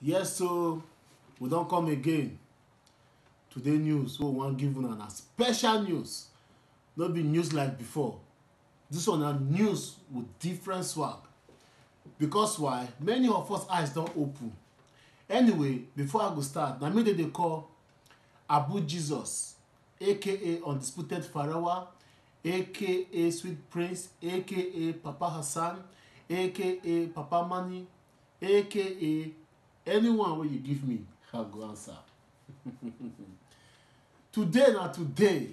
Yes, so we don't come again. Today news, so we wan give una na special news. No be news like before. This one na news with different swag. Because why? Many of us eyes don open. Anyway, before I go start, na me dey call Abu Jesus, aka Undisputed Farawa, aka Sweet Prince, aka Papa Hassan, aka Papa Mani, aka anyone wey you give me, I go answer. Today na today,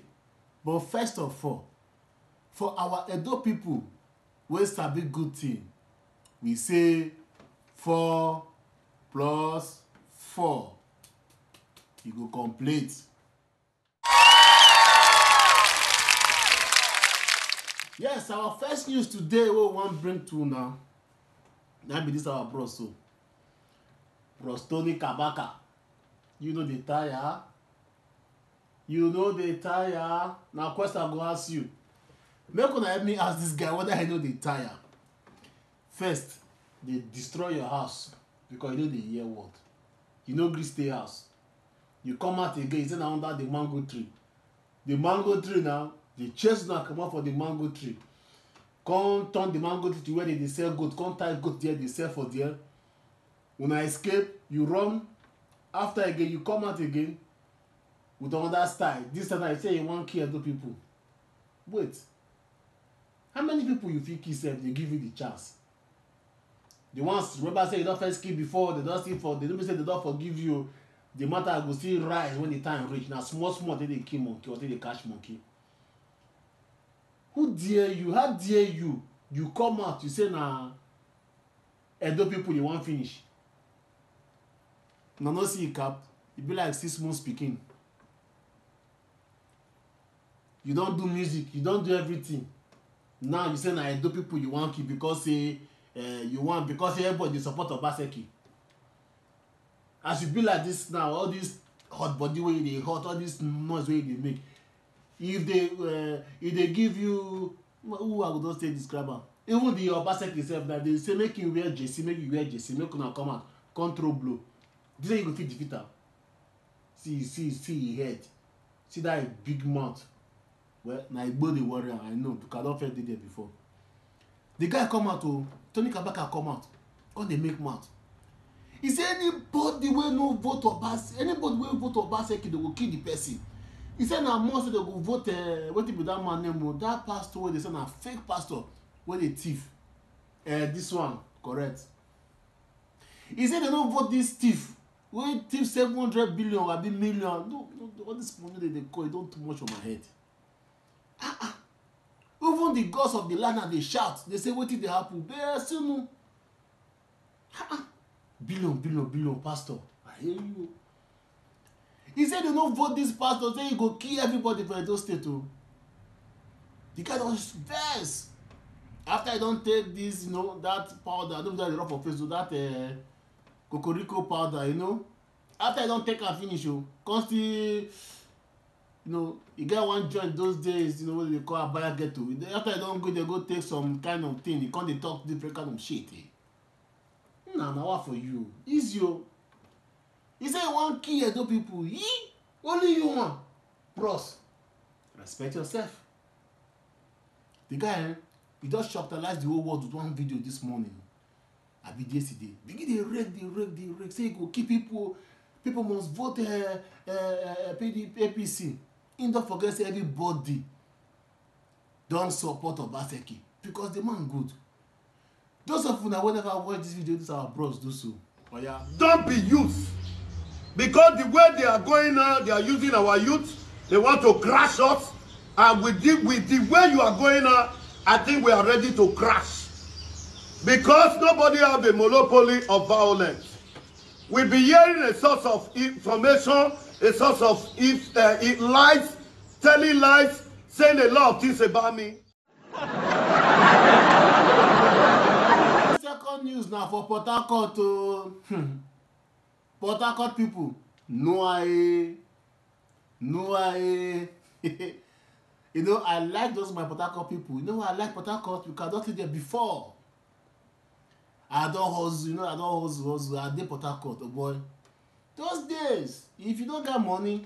but first of all, for our Edo people wey sabi good thing, we say 4 plus 4 e go complete. Yes, our first news today wey we wan bring to una na be this our bros so. Bros Tony Kabaka. You know the tire. You know the tire. Now question I go ask you. Make una help me ask this guy whether he know the tire. First, they destroy your house because you know the hear word. You no gree stay house. You come out again, you say na under the mango tree. The mango tree now, they chase una comot for the mango tree. Come turn the mango tree to where they sell goat. Come tie goat there, they sell for there. Una escape, you run. After again, you come out again with another style. This time I say you wan kill other people. Wait. How many people you fit kill sef dey give you the chance? The ones remember say you don first kill before, they don still for they don't say they don forgive you. The matter go still rise when the time reach. Na small small they dey kill monkey or they dey catch monkey. Who dare you? How dare you? You come out, you say na Edo people you wan finish. Una no see e cap, e be like 6 months pikin. You don do music, you don do everything. Now you say na Edo people you wan kill because say you want because everybody dey support Obaseki. As you be like this now, all this hot body wey you dey hot, all this noise wey you dey make, if they give you who I go just say describe am, even the Obaseki sef na dey say make you wear jersey, make you wear jersey, make una come out come throw blow. This way you go fit defeat am. See e head, see that big mouth. Well, na Igbo dey worry am, I know because I don first dey there before. The guy come out o, Tony Kabaka come out, come dey make mouth. He say anybody wey no vote Obaseki, anybody wey vote Obaseki, they go kill the person. He say na more say they go vote wetin be that man name o, that pastor wey dey say na fake pastor wey dey thief. This one correct. He say they no vote this thief wey thief 700 billion abi million. No, all this money they dey call, e don too much for my head. Even the gods of the land na dey shout, they say wetin dey happen, but still no. Billion pastor, I hear you. He said they no vote this pastor, say he go kill everybody for Edo State o. The guy don vex after he don take this, you know, that powder, I don't know if they rub for face o, that Cocorico powder, you know. After he don take am finish o, come still, you know, e get one joint those days, you know, wey they call Abaya Ghetto. After he don go, they go take some kind of thing, he come dey talk different kind of shit. Na what for you? Easy o. He say you wan kill Edo people. Only you wan. Bros, respect yourself. The guy, he just shocktalize the whole world with one video this morning. Abi yesterday. Begin dey rake. Say he go kill people. People must vote APC. He don't forget say everybody don support Obaseki because the man good. Those of you that whenever watch this video, this our bros do so. Oh yeah. Don't be youth. Because the way they are going now, they are using our youth. They want to crash us. And with the way you are going now, I think we are ready to crash. Because nobody have a monopoly of violence. We'll be hearing a source of information, a source of lies, telling lies, saying a lot of things about me. Second news now for Port Harcourt o. Port Harcourt people, no aye. You know, I like those my Port Harcourt people. You know, I like Port Harcourt because I don't live there before. I don hustle, you know, I don hustle. I dey Port Harcourt, oh boy. Those days, if you don't get money,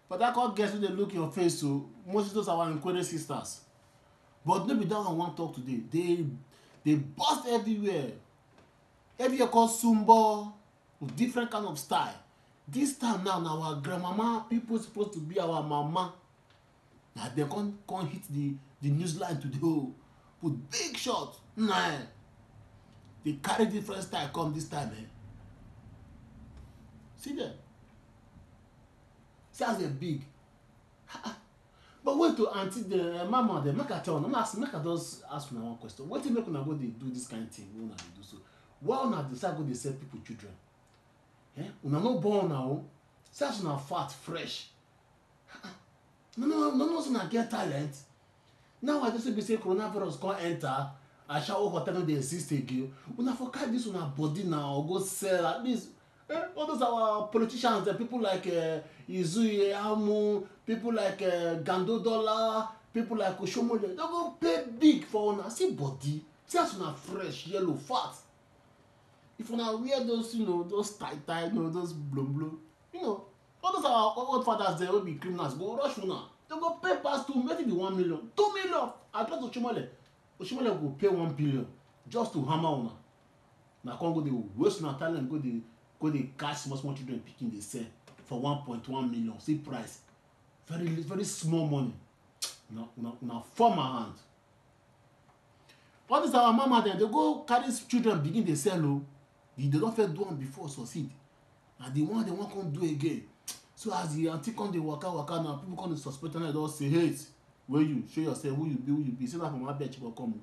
Port Harcourt girls wey dey look your face, so most of those are our Nkwere sisters. But no be that one I wan talk today. They burst everywhere. Everywhere called Sumbo, with different kind of style. This time now, na our grandmama, people supposed to be our mama. Now they can't hit the news line today. Oh, put big shot. Nah, they carry different style come this time. Eh? See them. See as they big. But wait to auntie the mama dem make I tell una make I just ask una one question. Wetin make una go dey do this kind thing wey una dey do so? Why una decide go dey sell people children? Una no born now. See as una fat fresh. No say una get talent. Now I just be say coronavirus come enter. Ashawo hotel no dey exist again. Una for carry this una body now go sell at least. All those our politicians, people like Izuye Amu, people like Gando Dollar, people like Oshomole, they go pay big for una. See body, see as una fresh, yellow, fat. If una wear those, you know, those tie, you know, those blum, you know, all those our old fathers there will be criminals. Go rush una. They go pay past 2, maybe 1 million, 2 million. I trust Oshomole. Oshomole go pay 1 billion just to hammer una. Na come go dey waste una talent, go dey catch small children picking dey sell for 1.1 million. See price, very small money. Una form my hand. All this our mama dem, they go carry children begin dey sell o. They don first do am before succeed, and the one they wan come do again. So as the aunty come dey waka now, people come dey suspect and they don say, hey, where you show yourself, who you be. Say that from Abia Chibok come.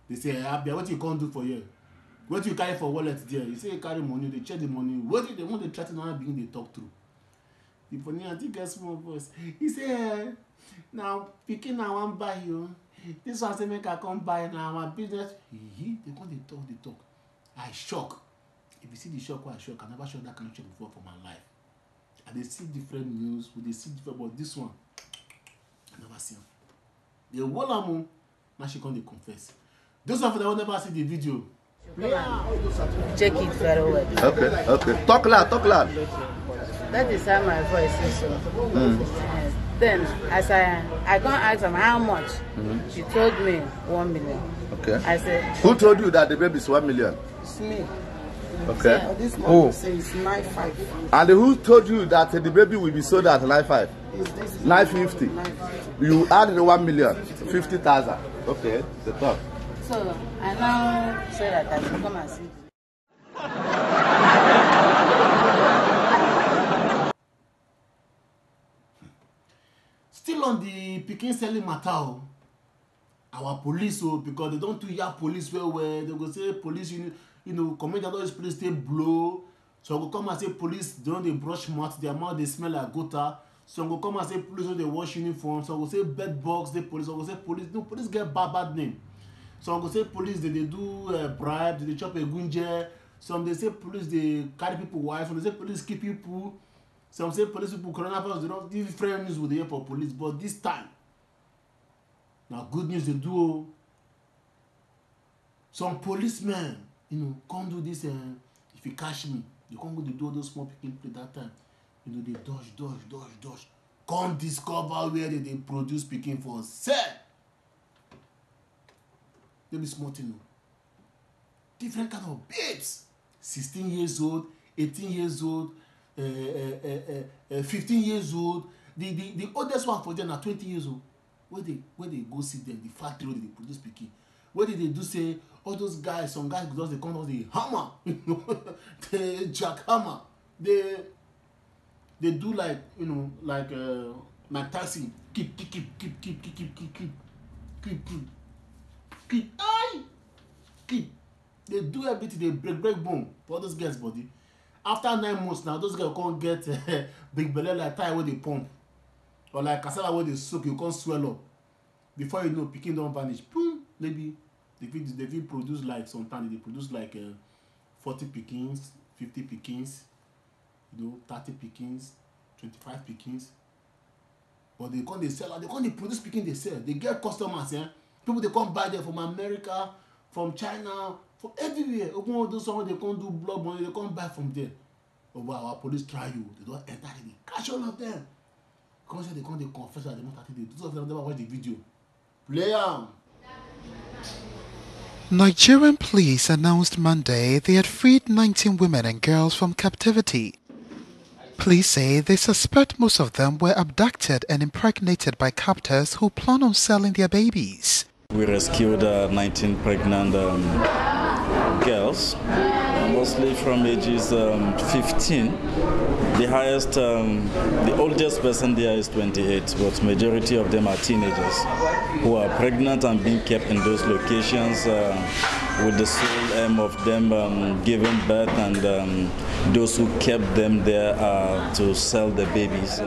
They say, Abia, what you come do for here? What you carry for wallet there? You say you carry money, they check the money. What do they want to try to now begin they talk through? The funny auntie get small voice. He say, now pikin I wan buy you. This one say make I come buy now my business. They come they talk. I shock. If you see the shock, I shock. I never shock that kind of shock before for my life. And they see different news, they see different, but this one, I never see them. They wall am, now she come they confess. Those of you that will never see the video. Check it very well. Okay. Talk loud. That is how my voice is. Yes. Then, as I can't ask him how much, he told me 1 million. Okay. I said, Who told you that the baby is 1 million? It's me. Okay. So this one says 9.5. And who told you that the baby will be sold at 9.5? 9.50. 9.50. You add the 1 million, 50,000. Okay, the top. so I now say that I should come and see. Still on the pikin selling matter, our police, because they don't do your police well, they go say police, you know, comment that all this police they blow. So go come and say police don't they brush mouth, their mouth they smell like gutter. So go come and say police don't they wash uniform. So go say bed bugs, they police. So go say police, no police get bad name. Some go say police they do bribe, they chop a gunje. Some they say police they carry people wife. Some they say police keep people. Some say police people coronavirus. They don't different news with the for police. But this time, now good news they do. Some policemen, you know, come do this. If you catch me, you can't go to do all those small picking play that time. You know they dodge. Come discover where they produce picking for sell. They be small thing. Different kind of babes. 16 years old, 18 years old, 15 years old. The oldest one for them are 20 years old. Where they go see them, the factory where they produce picking. Where did they do say all those guys? Some guys just they come out the hammer, they jackhammer. They do like like taxi. Keep. They do everything. They break bone for those guys' body. After 9 months now, those guys can't get big belly like tire where they pump, or like cassava where they soak. You can't swell up. Before you know, picking don't vanish. Boom, maybe they will produce like sometimes they produce like 40 pickings, 50 pickings, 30 pickings, 25 pickings. But they can't sell. They can't produce picking they sell. They get customers. People they come buy them from America, from China, For everywhere, open all those someone they can't do blood money, they can't buy from there. Oh, but our police try you, they don't enter, they catch all of them. Because they can't confess that they want 30 days. Those of them never watch the video. Play on. Nigerian police announced Monday they had freed 19 women and girls from captivity. Police say they suspect most of them were abducted and impregnated by captors who plan on selling their babies. We rescued 19 pregnant girls, mostly from ages 15. The highest, the oldest person there is 28, but majority of them are teenagers who are pregnant and being kept in those locations with the sole aim of them giving birth, and those who kept them there to sell the babies.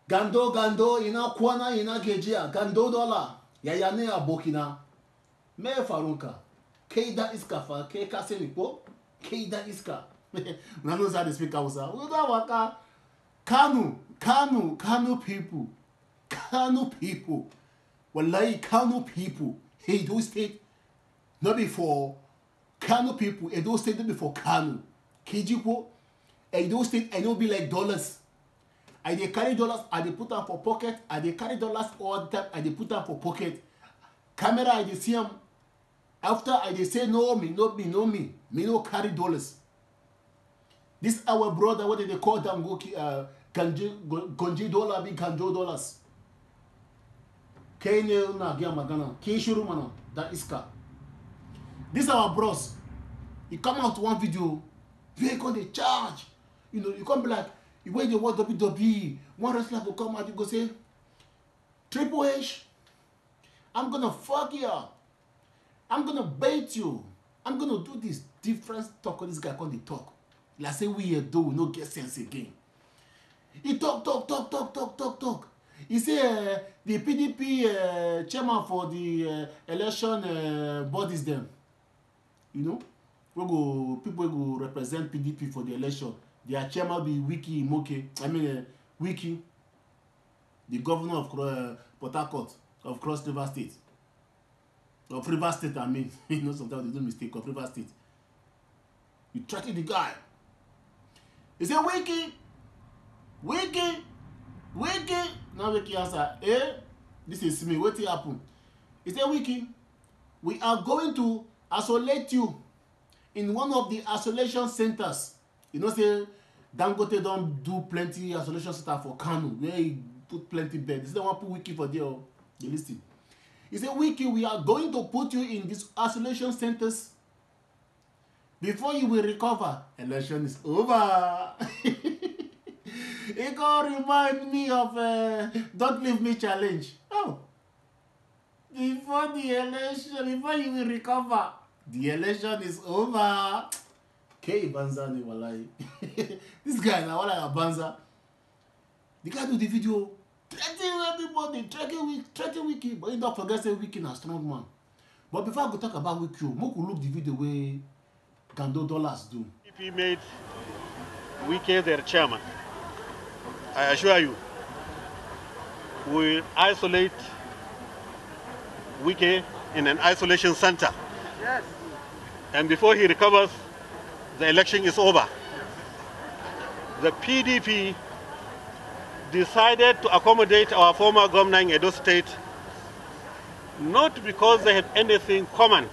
Gando, ina kwana, ina gejia, gando dollar, yayane abokina, me farunka, keida iska fa, ke kase nipo, keida iska. Now knows how to speak Hausa. Uda waka, Kanu people, wallahi Kanu people, Edo State, not before Kanu people, Edo State not before Kanu, Kejipo, Edo State, I know be like dollars. I dey carry dollars, I dey put them for pocket. I dey carry dollars all the time, I dey put them for pocket. Camera, I dey see them. After I dey say no me no carry dollars. This our brother, what did they call them? Gonji dollar, big Ganjo dollars. Kene na gia magana, Kishuru mana, that iska. This our bros. He come out one video, they go they charge. You know, you come be like, when you watch WWE, one wrestler will come out, you go say, Triple H, I'm gonna fuck you up. I'm gonna bait you. I'm gonna do this different talk when this guy come dey talk. Like say we do, we no get sense again. He talk. He say the PDP chairman for the election bodies them. You know, people go represent PDP for the election. Their chairman be Wiki Imoke. Wiki, the governor of Port Harcourt of Cross River State. Of River State, I mean. You know, sometimes they do mistake. Of River State. You threaten the guy. He say, Wiki. Now Wiki answer, this is me. What happen? He say, Wiki, we are going to isolate you in one of the isolation centers. You know, say Dangote don't do plenty isolation center for Kano where he put plenty beds. This is the one put Wiki for there. They listen. He said, Wiki, we are going to put you in these isolation centers before you will recover. Election is over. It gonna remind me of Don't Leave Me challenge. Oh, before the election, before you will recover, the election is over. K Banza ni walai. This guy na wala Banza. The guy do the video threatening everybody, threatening Wiki, but he don't forget say Wiki na strong man. But before I go talk about Wiki, Moku look the video where Gando Dollars do. If he made Wiki their chairman, I assure you, we'll isolate Wiki in an isolation center. Yes. And before he recovers, the election is over. The PDP decided to accommodate our former governor in Edo State, not because they have anything common,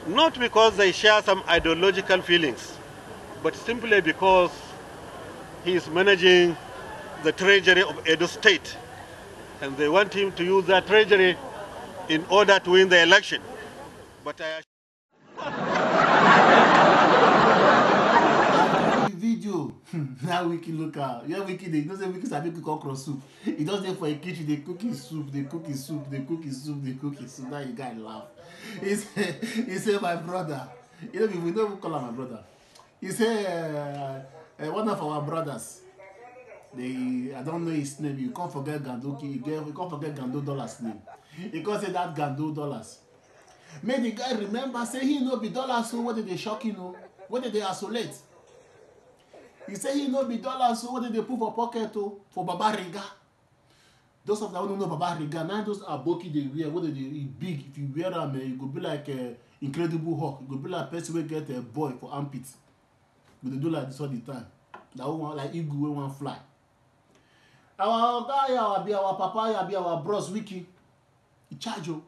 not because they share some ideological feelings, but simply because he is managing the treasury of Edo State, and they want him to use that treasury in order to win the election. But video now Wiki look out. Yeah, Wiki they don't say Wiki sabi cook okra soup. He does there for a kitchen, they cook his soup. Now you guys laugh. He said my brother. You know, we don't call him my brother. He said one of our brothers. I don't know his name. You can't forget Gandoki. You can't forget Gando Dollars name. You can't say that Gando Dollars. Make the guy remember, say he no be dollars, so what did they shock you know? What did they isolate? He say he no be dollars, so what did they put for pocket for Baba Riga? Those of that don't know Baba Riga, now those aboki they wear, what they big. If you wear them, you go be like Incredible Hulk. You go be like person will get a boy for armpits. But they do like this all the time. That one like eagle wey wan fly. Our guy, our papa, our bros wiki. He charge you.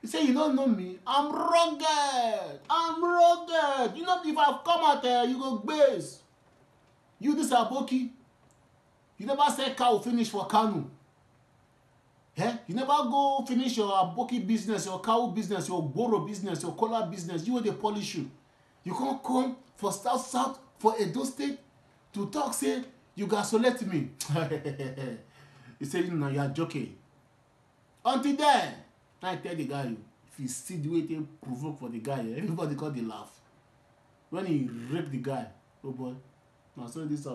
He say you don't know me. I'm rugged. I'm rugged. You know if I come out you go base. You this aboki. You never say cow finish for Kanu. Eh? You never go finish your aboki business, your cow business, your boro business, your cola business. You will they polish you. You can't come for South for Edo State to talk say you gasolate me. He say you know you are joking. Until then, I tell the guy if you see the way they provoke for the guy, everybody got the laugh. When he raped the guy, oh boy, now so this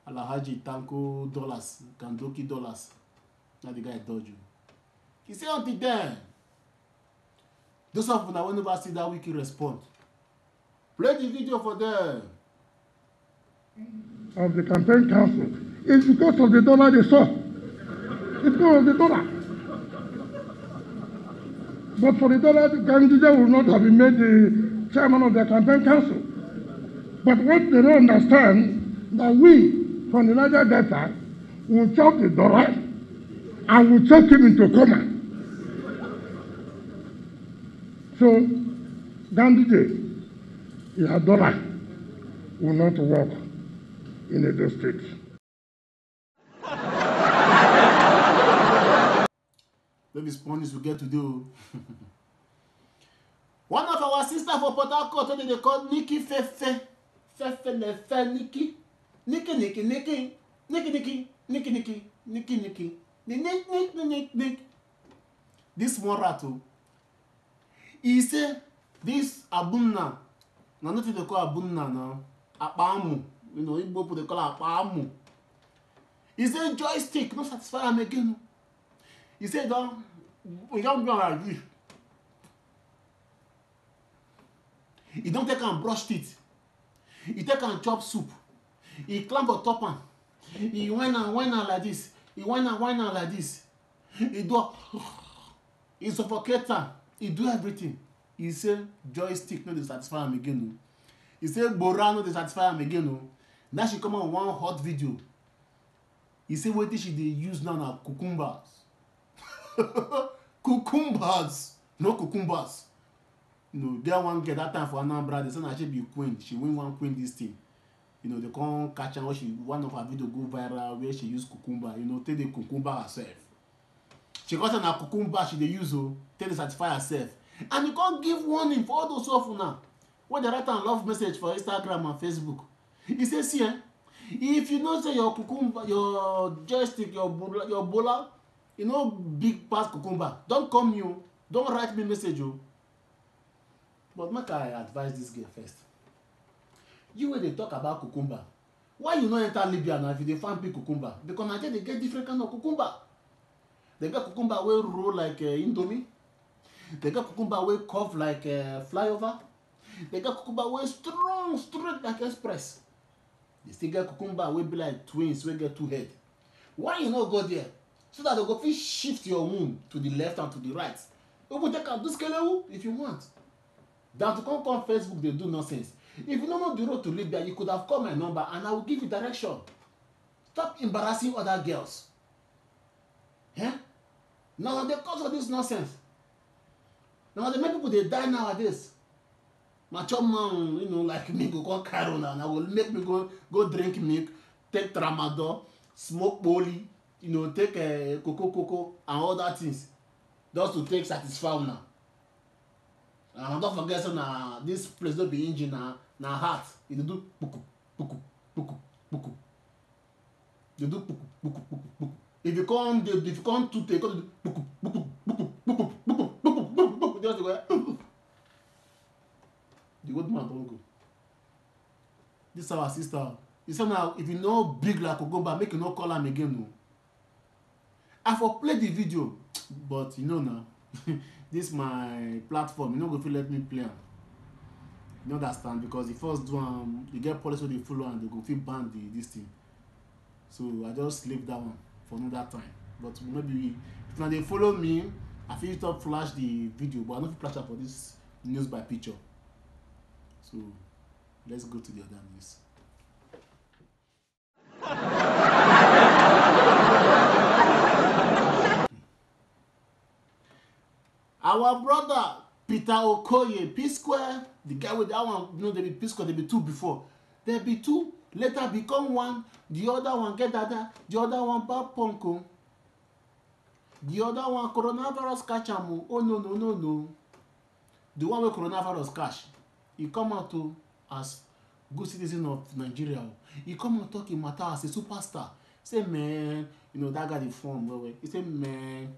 Alhaji Tanko dollars, Kandoki dollars. Now the guy dodge you. He say until then, those of them will never see that wiki respond. Play the video for them. Of the campaign council is because of the dollar they saw. It's because of the dollar. But for the dollar, the candidate would not have been made the chairman of the campaign council. But what they don't understand, that we, from the Niger Delta, will chop the dollar and will chop him into coma. So, candidate, your dollar will not work in Edo State. Maybe Spanish we get to do. One of our sisters for Port Harcourt, they call Nikki Fefe. Fefe Lefe Nikki. Nikki. Nick. This one rattle. He say this Abunna. Now nothing they call Abunna now. Apamu. You know, Igbo they call Apamu. He say joystick, no satisfy him again. He said, we don't go like this. He don't take and brush teeth. He take and chop soup. He climb on top and he whine like this. He whine like this. He do. He suffocate am. He do everything. He say joystick no dey satisfy him again. He say Bora no dey satisfy him again. Now she come on one hot video. He say wetin she dey use now na cucumbers. Cucumbers, no cucumbers. You know, there one get that time for Anambra. They say na she be queen. She win one queen this thing. You know, they can't catch her. One of her video go viral where she use cucumber. You know, take the cucumber herself. She got an cucumber she dey use take the certify herself. And you can't give warning for all those of now. When they write a love message for Instagram and Facebook, he says here, if you know say your cucumber, your joystick, your bola, you know big pass cucumber, don't come you, don't write me message you. But make I advise this girl first. You when they talk about cucumber, why you not enter Libya now if you find big cucumber? Because Nigeria they get different kind of cucumber. They get cucumber wey roll like Indomie. They get cucumber wey curve like flyover. They get cucumber wey strong, straight like express. They still get cucumber wey be like twins wey get two head. Why you not go there? So that they go fit shift your womb to the left and to the right. You go take out this skelewu if you want. Than to come Facebook, they do nonsense. If you don't know the road to Libya, you could have called my number and I will give you direction. Stop embarrassing other girls. Yeah? Now the cause of this nonsense. Now the many people they die nowadays. Mature man, you know, like me go call Carona and I will make me go drink milk, take tramadol, smoke poly, you know, take cocoa and all that things. Just to take satisfy now. And don't forget so na this place don't be engine na heart. They do puku. They do puku. If you can't to take puku. Just go. The old man don't go. This is our sister. He said now if you know big like Ogomba, make you not call him again. No. I for play the video, but you know now. This my platform, you know go feel let me play am. You understand? Because the first one, you get policy they follow and they go feel ban this thing. So I just leave that one. for another time. But maybe if now they follow me, I feel stop flash the video, but I don't flash up for this news by picture. So let's go to the other news. Our brother Peter Okoye, P-Square, the guy with that one, you know, they be P-Square, they be two before. There be two, later become one, the other one get that, the other one bad punko. The other one, coronavirus catch am. Oh no. The one with coronavirus catch, he come out to as good citizen of Nigeria. He come out talking matter as a superstar. Say, man, you know, that guy the form. Well, he say, man,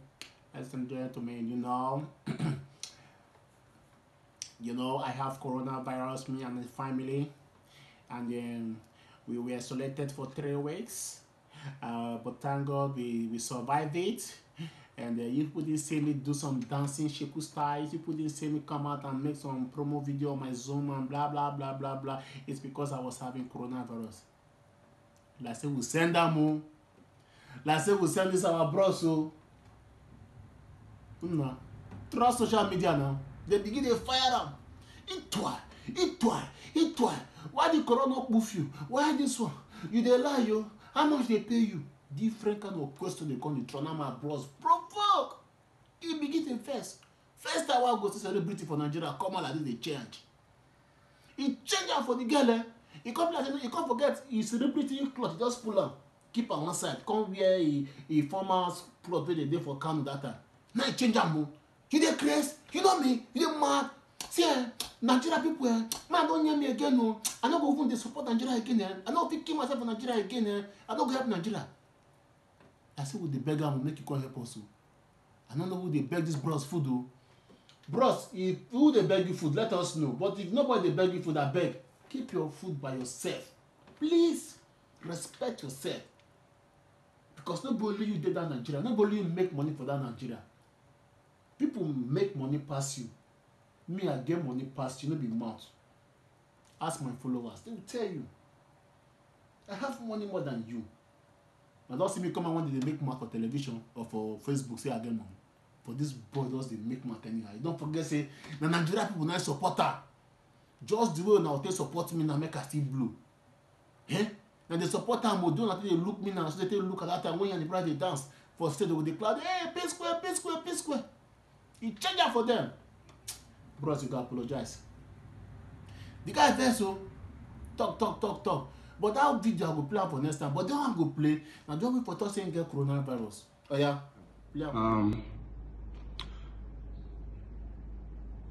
ladies and gentlemen, you know, I have coronavirus, me and my family, and then we were isolated for 3 weeks. But thank God we survived it. And you couldn't see me do some dancing Sheku styles. You couldn't see me come out and make some promo video on my Zoom and blah blah blah blah blah. It's because I was having coronavirus. Like say we send them. Like say we send this our bros. So no. Trust social media now. They begin to fire them. It twice. Why the corona poof you? Why this one? You dey lie yo. How much they pay you? Different kind of question they come to throw my bros. Provoke. You begin to first hour goes to celebrity for Nigeria. Come on like this, they change. He change out for the girl. Eh? He come like he can't forget his celebrity cloth. He just pull am, keep on one side. Come wear a former cloth where they did for Kano that time. Now he change am. You dey craze? You know me? You dey mad? See, Nigeria people, man, don't hear me again. No, I don't go even support Nigeria again. I don't pick myself for Nigeria again. I don't go help Nigeria. I say, with the beggar will make you come help us. I don't know who they beg this bros food though. Bros, if who they beg you food, let us know. But if nobody they beg you food, I beg, keep your food by yourself. Please respect yourself. Because nobody you did that Nigeria, nobody you make money for that Nigeria. People make money past you. Me, I get money past you, no be mouth. Ask my followers, they will tell you. I have money more than you. I don't see me come and one day they make money for television or for Facebook, say I get money. For this boy does they make money anyhow. You don't forget, say, the Nigeria people not support her. Just the way now they support me now make her still blue. Eh? And they support her more, don't they look me now, so they look at that time when you're in the bride they dance for stage with the crowd, hey, P-Square. He change out for them. Bros, you gotta apologize. The guy there so talk. But that video I will play for next time. But then I go play. Now don't wait for us saying get coronavirus. Oh yeah. Play.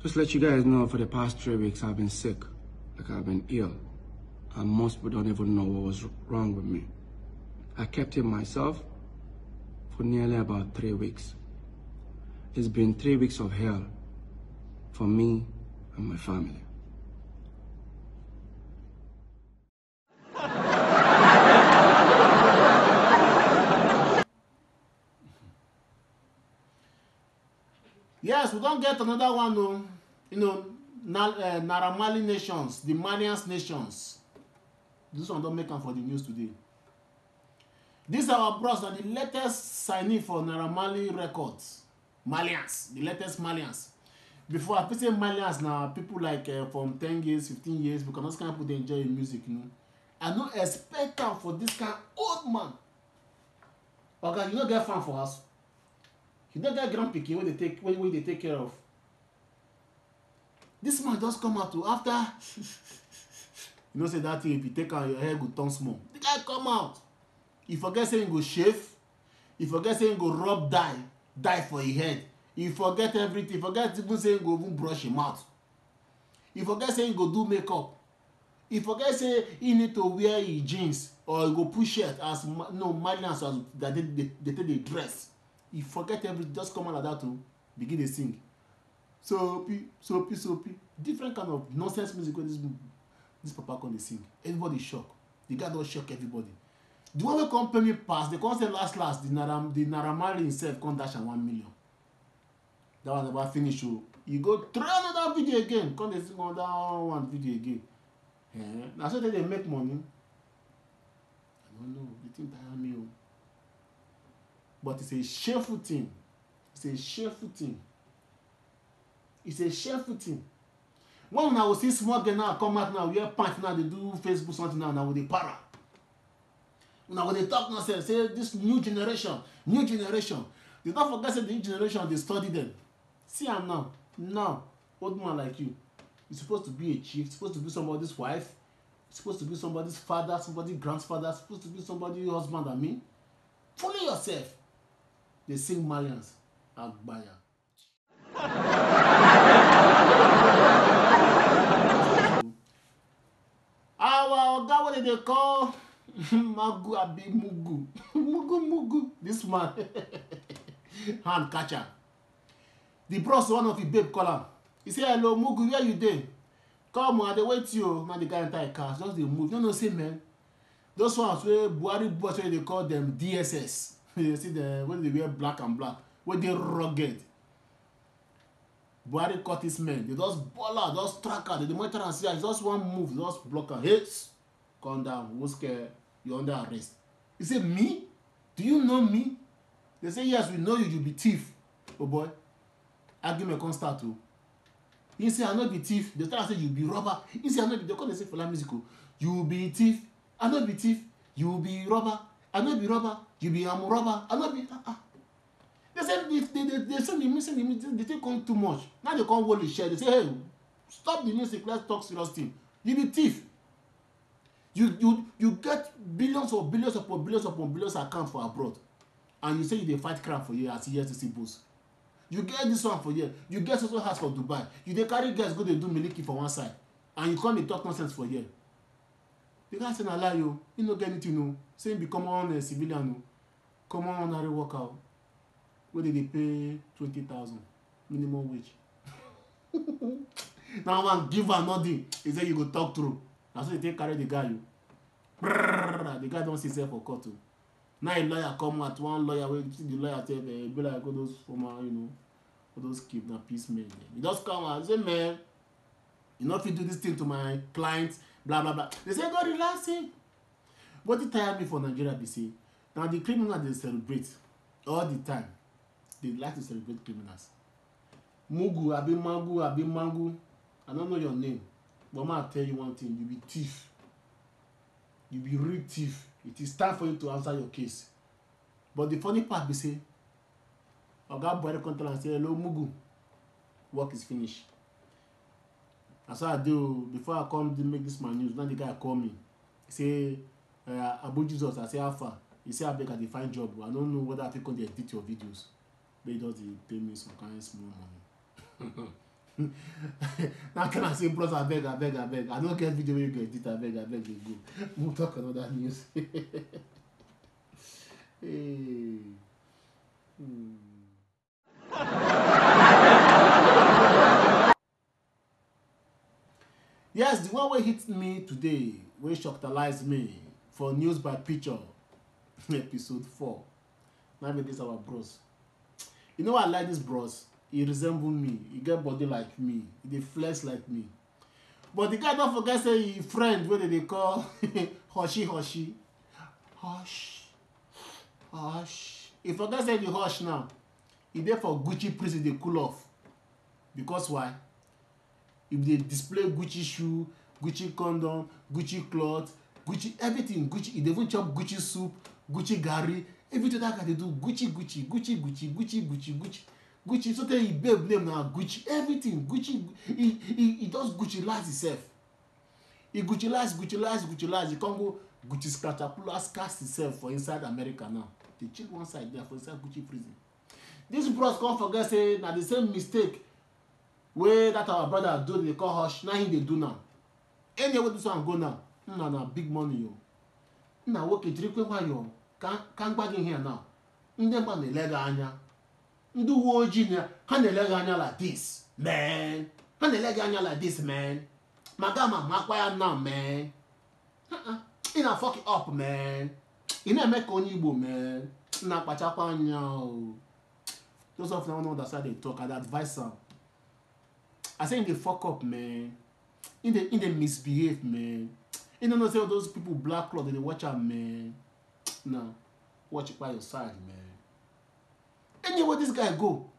Just let you guys know, for the past 3 weeks I've been sick. Like I've been ill. And most people don't even know what was wrong with me. I kept it myself for nearly about 3 weeks. It's been 3 weeks of hell for me and my family. Yes, we don't get another one. No. You know, Naira Marley nations, the Malians nations. This one don't make them for the news today. These are our bros, and the latest signing for Naira Marley records. Malians, the latest Malians. Before I say Malians now, people like from 10 years, 15 years, because those kind of people they enjoy music, you know. I don't expect them for this kind of old man. Okay, you don't get fan for us. You don't get grand picking when they take care of. This man just come out to after you know say that thing, if you take out your hair go turn small. The guy come out. He forget saying go shave. He forget saying go rub dye for his head. He forget everything. He forget even saying go even brush him mouth. He forget saying go do makeup. He forget say he need to wear his jeans or he go push shirt as no Malians as that they take the dress. He forget everything, just come out like that to begin to sing. Soapy. Different kind of nonsense music when this papa can sing. Everybody shock. The guy don't shock everybody. The one wey come pay me pass, they come say last the Naira Marley himself come dash am 1 million. That one never finish o. You go try another video again, come dey sing another one video again. Na so they make money. I don't know. The thing tire me o. But it's a shameful thing. It's a shameful thing. It's a shameful thing. When I will see small girl now come out now, wear pants now, they do Facebook something now with the para. Now when they talk now, say this new generation. They don't forget say the new generation, they study them. See I'm now, old man like you. You're supposed to be a chief, you're supposed to be somebody's wife, you're supposed to be somebody's father, somebody's grandfather, you're supposed to be somebody's husband and me. Follow yourself. They sing Malians, Agbaya. Our God, what did they call? Magu Abi Mugu. Mugu. This man. Hand catcher. The bros, one of the babe call him. He say, hello, Mugu, where you dey? Come on, they wait you. Now the guy enter a car. Just they move. You know, say, man. Those ones where Buhari boys, where they call them DSS. You see the when they wear black and black. When they rugged. Buhari cut his men. They just ball out, just track out. They monitor and see. It's just one move. They just block her. Hits. Calm down. Who's scared? You're under arrest. He said, me? Do you know me? They say, yes, we know you. You be thief. Oh boy. Argument can't start too. He say, I not be thief. They try to say, you be robber. He say, I not be. They call they say for la musical. You be thief. I not be thief. You be robber. I not be robber. You be robber. I not be. They say they send the music. They take on too much. Now they can't hold the share. They say, hey, stop the music. Let's talk serious thing. You be thief. You get billions upon billions account for abroad, and you say you dey fight crime for here as EFCC boss. You get this one for here. You get social house for Dubai. You dey carry girls go dey do miliki for one side, and you come dey talk nonsense for here. The guy say na lie o. He no get anything o. Say he be common civilian o, common ordinary worker o, wey dey pay 20,000 minimum wage. Now one give am nothing. He say you go talk through. Na so they take carry the guy o. The guy don see himself for court o. Now a lawyer come out, one lawyer wey the lawyer tell be like all those former, all those kidnap peacemen. He just come out say, man, you no fit do this thing to my client, blah blah blah. They say go relax him. What it tire me for Nigeria be say, now the criminals they celebrate all the time. They like to celebrate criminals. Mugu, abi mangu. I don't know your name, but I'm gonna tell you one thing: you be thief. You be real thief. It is time for you to answer your case. But the funny part be say, Oga Buhari come tell and say, hello Mugu, work is finished. As I do, before I come to make this my news, now the guy call me. He say, Abu Jesus, I say how far? He say I beg at the fine job. I don't know whether I can edit your videos. But he does pay me some kind of small money. Now can I say, bros, I beg. I don't get video where you get it, I beg, they go. We'll talk another news. Hey. Yes, the one way hit me today, where shocked me for News by Picture, episode 4. Now this our bros. You know I like this bros. He resemble me. He get body like me. He dey flex like me. But the guy don't forget say he friend wey they call Hoshi. Hush. He forget say the hush now. He there for Gucci prison they cool off. Because why? If they display Gucci shoe, Gucci condom, Gucci cloth, Gucci everything, Gucci. If they even chop Gucci soup, Gucci gari, everything that guy they do Gucci. Gucci, so tell you babe name now Gucci, everything Gucci. He does Gucci lies himself. He Gucci lies. He can't go Gucci scratch himself for inside America now. They chill one side there for inside Gucci prison. This bros can't forget say now the same mistake where that our brother do they call hush. Now he they do now. Anyway this one go now. Nah, big money yo. Now work it trick yo. Can't bag in here now. Ndem man the leg anya. Ndu wojina ha na leg anya like this, man. Magama makwaya now, man. You na fuck it up, man. You na make only Igbo, man. Na pachakwa anya o. Those of them know that side they talk, I advise them. I say in the fuck up, man. In the misbehave, man. You don't know say those people black cloth they watch out, man. No, watch it by your side, man. Anywhere this guy go,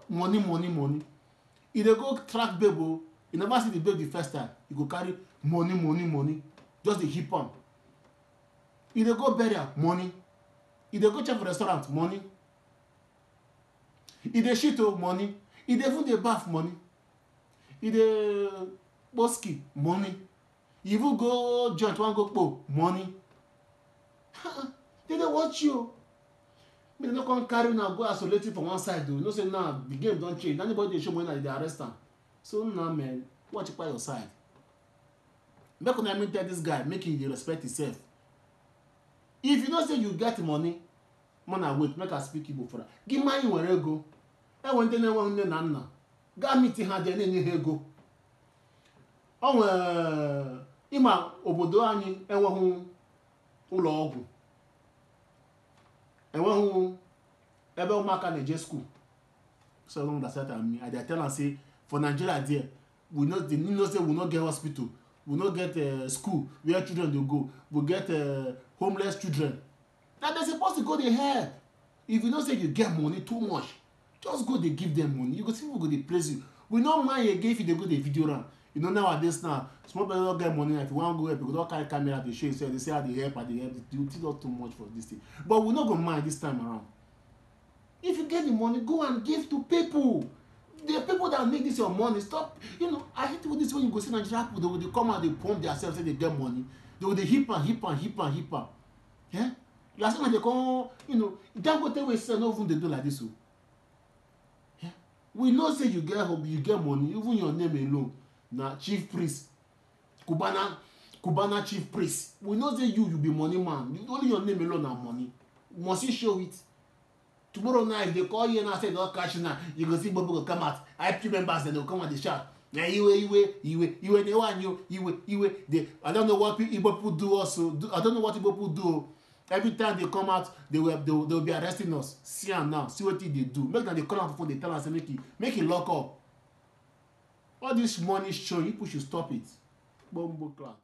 money. If they go track babe, you never see the babe the first time. You go carry money. Just the hip on. If they go burial, money. If they go check for restaurant, money. If they shit, money. If they even the bath, money. If they boski, money. If you go joint, one go po, money. They don't watch you. They don't come carry now, go isolate from one side. You know, say now the game don't change. Anybody they show money, they arrest them. So now, man, watch it by your side. Make when I mean tell this guy, make him respect himself. If you don't say you get money, man, wait, make us speak Igbo for that. Give money where you go. I want to know one nana. Got meeting her then you go. Oh, ima obodo anyị enweghị ụlọ ọgwụ. Enweghị ebe ụmụaka na-eje school. So long that me. I tell her say for Nigeria there, we know say we not get hospital, we not get school where children dey go. We get homeless children. Now they're supposed to go dey help. If you know say you get money too much, just go dey give them money. You go see people go dey praise you. We no mind again if they go dey video round. You know nowadays now, small people don't get money. If you want to go help, you don't carry camera to show yourself. They say how they help, You think not too much for this thing. But we're not gonna mind this time around. If you get the money, go and give to people. The people that make this your money, stop. You know, I hate this when you go see Nigeria people, they come out, they pump themselves, say they get money. They will hip and. Yeah? Last time they come, you know, that what they will say, no even they do like this. So. Yeah? We know say you get hope, you get money, even your name alone. Now, chief priest, Cubana chief priest. We know say you be money man. Only your name alone are money. Must you show it? Tomorrow night, if they call you and I say they'll cash now, you go see people will come out. IP members, and they'll come at the shop. Now, you, they want you. I don't know what people do also. I don't know what people do. Every time they come out, they will be arresting us. See them now. See what they do. Make them they call out before they tell us, make it lock up. All this money show, people should stop it. Bombo cloud.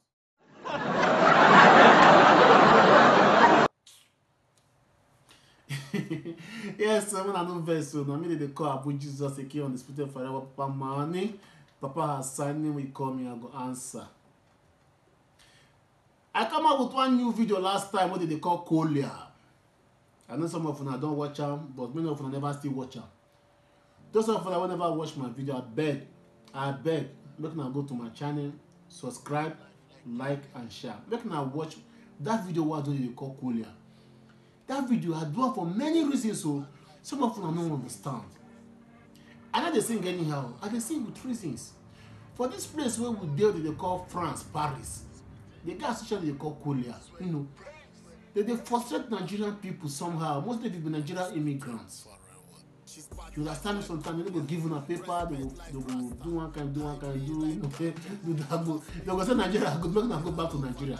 Yes, when I know very soon. I mean they call Abu Jesus a on the spirit forever. Papa money. Papa has signed me, will call me, I go answer. I come out with one new video last time. What did they call Kolia? I know some of you don't watch them, but many of you never still watch them. Those of you that will never watch my video, I beg, make now go to my channel, subscribe, like and share. Make now watch that video. What do they call Kolia? That video I do it for many reasons, so some of you don't understand. I know they sing anyhow. I they sing with reasons. For this place where we deal, they call France, Paris. They got social they call Kolia. You know, they frustrate Nigerian people somehow. Mostly people Nigerian immigrants. You understand me? Sometimes they go give them a paper. They will do one kind. You know, they go say Nigeria. Go make them go back to Nigeria.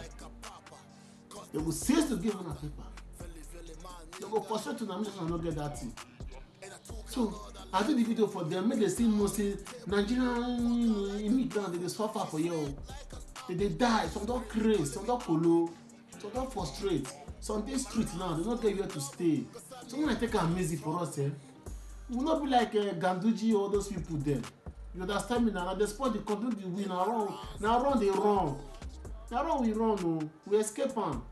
They will cease to give them a paper. They go frustrate to them and not get that thing. So I do the video for them. Make they see mostly Nigerian immigrants. They suffer for you. They die. Some don't crazy. Some don't follow. Some don't frustrate. Some dey street now. They don't get where to stay. So when I take a music for us, we will not be like Ganduji or those people there. You understand me now? They spot the country, the win. Now run, they run. Now run, we run. No. We escape them.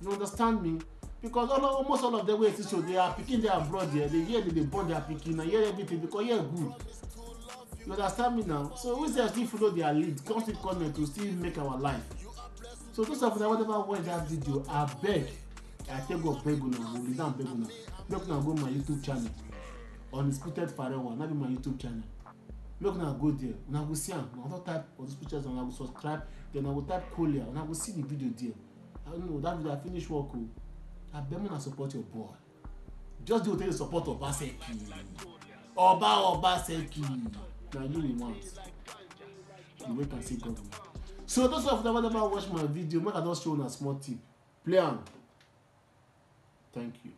You understand me? Because almost all of them way so they are picking their abroad there. They hear they burn their picking and hear everything because yeah good. You understand me now? So we still follow their lead, constant comment to still make our life. So those of you that whatever watch that video, I beg, I take go beg now, we down beg now. Make now go my YouTube channel. Undisputed Forever, not be my YouTube channel. Make now go there. Now go see am. Now type Undisputed and I will subscribe. Then I will type Kolia and I will see the video there. I don't know that video I finish work. I beg me support your boy. Just do the support of Obaseki. Obaseki. Now you will want. You wait and see government. So those of you that never watch my video, make I just show you a small tip. Play on. Thank you.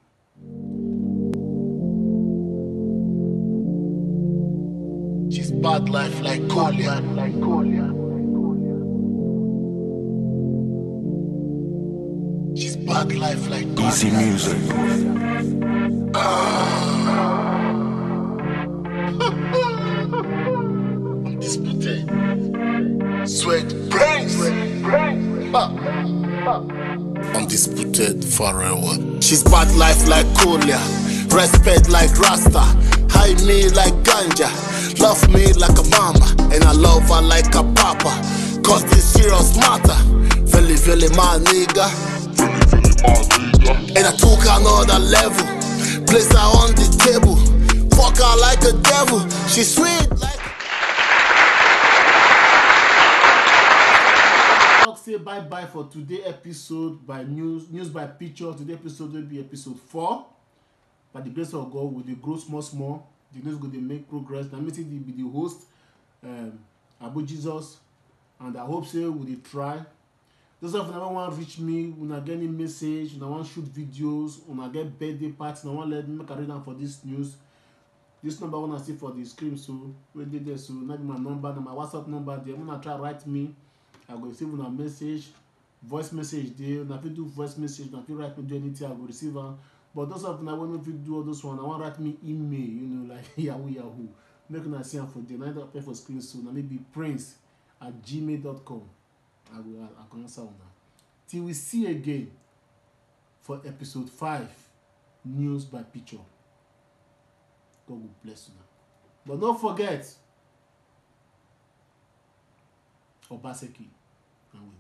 She's bad life like Kolia. She's bad life like Kolia. Easy music. Undisputed. Sweat Prince. Undisputed forever. She's bad life like Kolia. Respect like Rasta. High me like Ganja. Love me like a mama. And I love her like a papa. Cause this serious matter. Very, very my nigga. And I took her another level. Place her on the table. Fuck her like a devil. She's sweet like. Say bye bye for today episode by news by picture. Today episode will be episode 4. By the grace of God, with the grow small, the news go to make progress. Now, me see be the host, Abu Jesus, and I hope so we dey try. Those of you that want to reach me, when I get any message, when I want to shoot videos, when I get birthday parties, when I want to let me make a read down for this news. This number I want to see for the screen, so we did there. So not my number, my WhatsApp number. There, when I try write me, I go receive a message, voice message there. If you do voice message, if you write me do anything, I go receive her. But those of you that want to do all those one, I want to write me email, you know, like Yahoo. Make una see am for the night up for screen so now maybe prince@gmail.com. I can answer on that. Till we see again for episode 5, news by picture. God will bless you now. But don't forget Obaseki and we